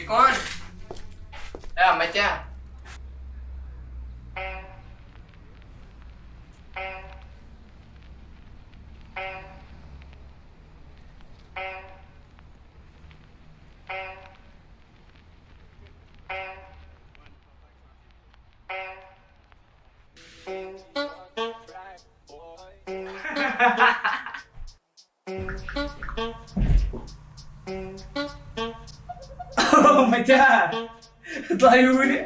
EcOn. Macha. Oh my god! Tayo huli.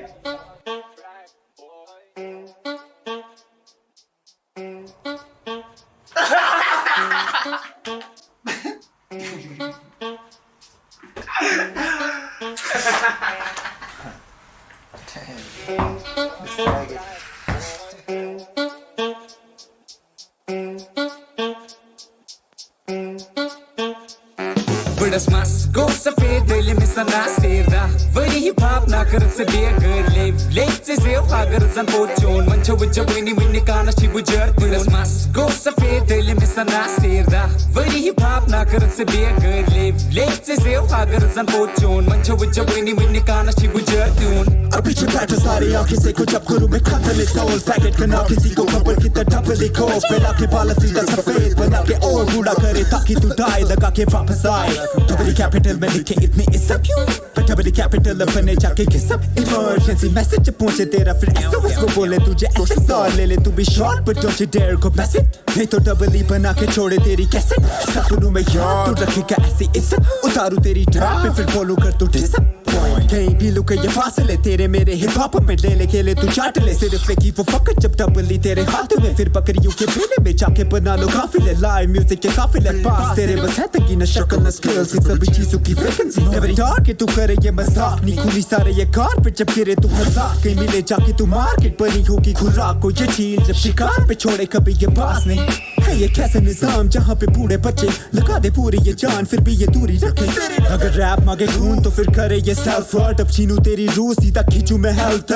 Budas mas go safaed में anaaseare wariy hip-hop na karith beagaare 𝗧𝗨𝗡𝗘𝗗 agar zan po choun Manchaavith wani econas chiy bujarr Budas mas go safaed में anaaseare wariy hip-hop na karith beagaare 𝗧𝗨𝗡𝗘𝗗 agar zan po choun Manchaavith wani econas chiy bujarr deun अब पीछे बैठो सारे आंखें Seiko जब करूं मैं कातल सोल फैकेट करना किसी को खबर की तरह डबल E फैला के बाल सीधा सफेद बना के और बूढ़ा करे ताकि तू डाई लगा के वापस आए डबल कैपिटल में लिखे इतने इज्जत क्यों डबल कैपिटल अपने जाके किसम इमरजेंसी मैसेज पहुंचे तेरा फिर एसओएस को बोले तुझे एसएसआर ले ले तू भी short but don't you dare को मैसेज नहीं तो डबल E बना के छोड़े तेरी कैसेट सपनों में याद तू रखेगा ऐसी इज्जत उतारू तेरी ड्रॉप पे फिर फॉलो कर तू डिसअप कहीं भी लुके ये फासले तेरे मेरे हिप हॉप में ले ले खेले तू चाट ले सिर्फ एक ही वो फकत जब डबल E तेरे हाथ में फिर बकरियों के बेले में जाके बना लो काफिले लाइव म्यूजिक के काफिले पास तेरे बस है तकी न शक्ल न स्किल्स इन सभी चीजों की वैकेंसी एवरी टारगेट तू करे ये मजाक नहीं खुली सारे ये कार पे जब गिरे तू मजाक कहीं मिले जाके तू मार्केट बनी होगी खुराक को ये चील जब शिकार पे छोड़े कभी ये बास नहीं है ये कैसे निजाम जहाँ पे बूढ़े बच्चे लगा दे पूरी ये जान फिर भी ये दूरी रखे अगर रैप मांगे खून तो फिर करे ये सेल्फ हर्ट अब छीनू तेरी रूह सीधा खींचू मैं हेल्थ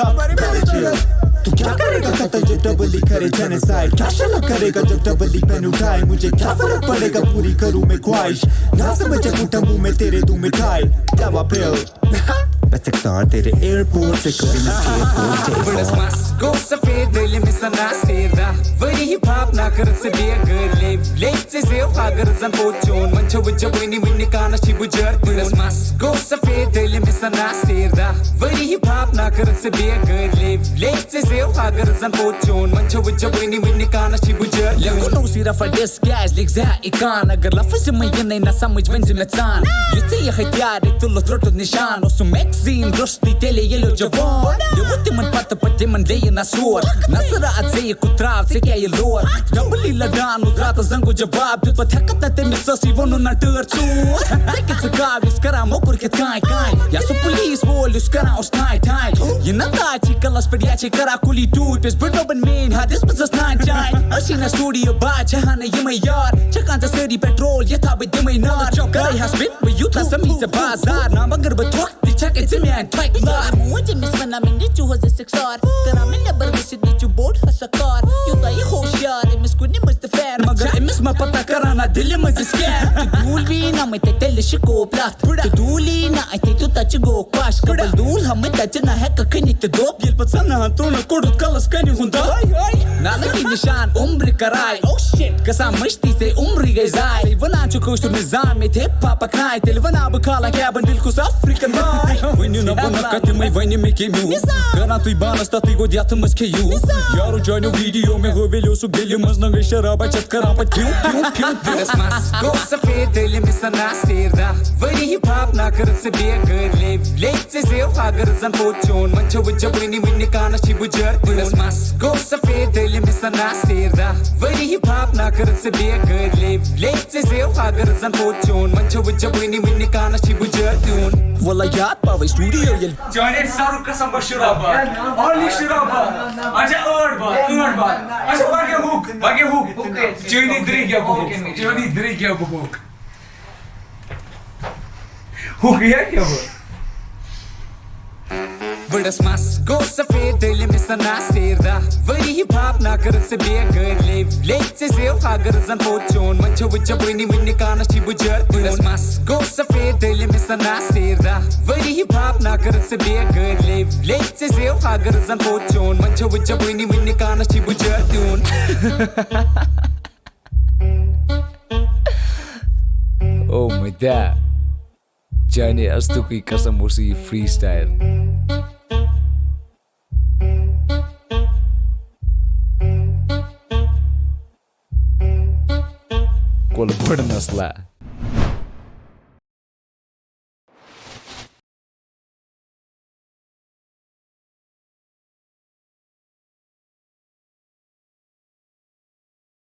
तू क्या करेगा कतल जब डबल E करे जेनोसाइड क्या शला करेगा जब डबल E पेन उठाए मुझे क्या फर्क पड़ेगा पूरी करूँ मैं ख्वाहिश ना समझे उठा मुँह में तेरे दूँ मिठाई दवा पिल बस एक्सार तेरे एयरपोर्ट से कभी न skateboard Budas mas go safaed में anaaseare wariy hip-hop na karith beagaare 𝗧𝗨𝗡𝗘𝗗 agar zan po choun Manchaavith wani econas chiy bujarr Budas mas go safaed में anaaseare wariy hip-hop na karith beagaare 𝗧𝗨𝗡𝗘𝗗 agar zan po choun Manchaavith wani econas chiy bujarr Leku no sira for this guys like EcOn agar lafaz mein ye nahi na samajh vanzi mein tsan ye se ye ATTIRE tu lo trot nishan osu magazine rusti tele yellow jawan ye wuti man pat pat man le na suor nasara azay ku trav se kya ye lor double E ladan udrata zango jawab tu pathakat na te misasi vonu na tur tu take it gav iskara mokur ke kai ya so police bol iskara os tai ye na ta chi kalas peechay kara kuli tu pes burban main ha this was nine time asina studio ba chahana ye mai yar chakan ta sari petrol ye tha be mai nar kare has been with you ta sami se bazar na magar batok di check it me and type lar मुझे miss बना मैंने जो हो सेक्सर करा मैंने बर्बाद दी जो board हसकार you तो ये होशियार मिस को नहीं मस्त फैन मगर मिस ma pata karana दिल में scam दूल भी ना मैं ते तेल शिको प्लाट दूली ना आई ते तू टच गो क्वाश कबल दूल हम टच ना है कखनी ते दोप ये पसंद है तो ना कोड कलस कनी हुंदा ना लगी निशान उम्र कराई oh shit कसम मस्ती से उम्र गई जाए वना चुको तो निजाम में थे पापा खाए दिल वना बखाला cabin दिल को अफ्रीकन भाई when you know वना कते मैं वनी में के म्यू करा तू बानस ता तू गोदियात मस के यू यारो जानो वीडियो में हो वेलो सु दिल मस ना वे शराब चट करा पर क्यों Budas mas go safaed में anaaseare wariy hip-hop na karith beagaare 𝗧𝗨𝗡𝗘𝗗 agar zan po choun Manchaavith wani econas chiy bujarr Budas mas go safaed में anaaseare wariy hip-hop na karith beagaare 𝗧𝗨𝗡𝗘𝗗 agar zan po choun Manchaavith wani econas chiy bujarr deun wala yaad pa studio yel Johnny saru kasam ba shuraba only shuraba acha ord ba acha bage hook Johnny drink ya bu hook ya bu Budas mas go safaed deli me anaaseare wari hi bhavna karith se beagaare late zeav agar zan po choun Manchaavith wani econas chi bujarr Budas mas go safaed deli me anaaseare wari hi bhavna karith se beagaare late zeav agar zan po choun Manchaavith wani econas chi bujarr deun. Oh my dad, Johnny Astuki Kasamusi freestyle. Call Budhe Nasel.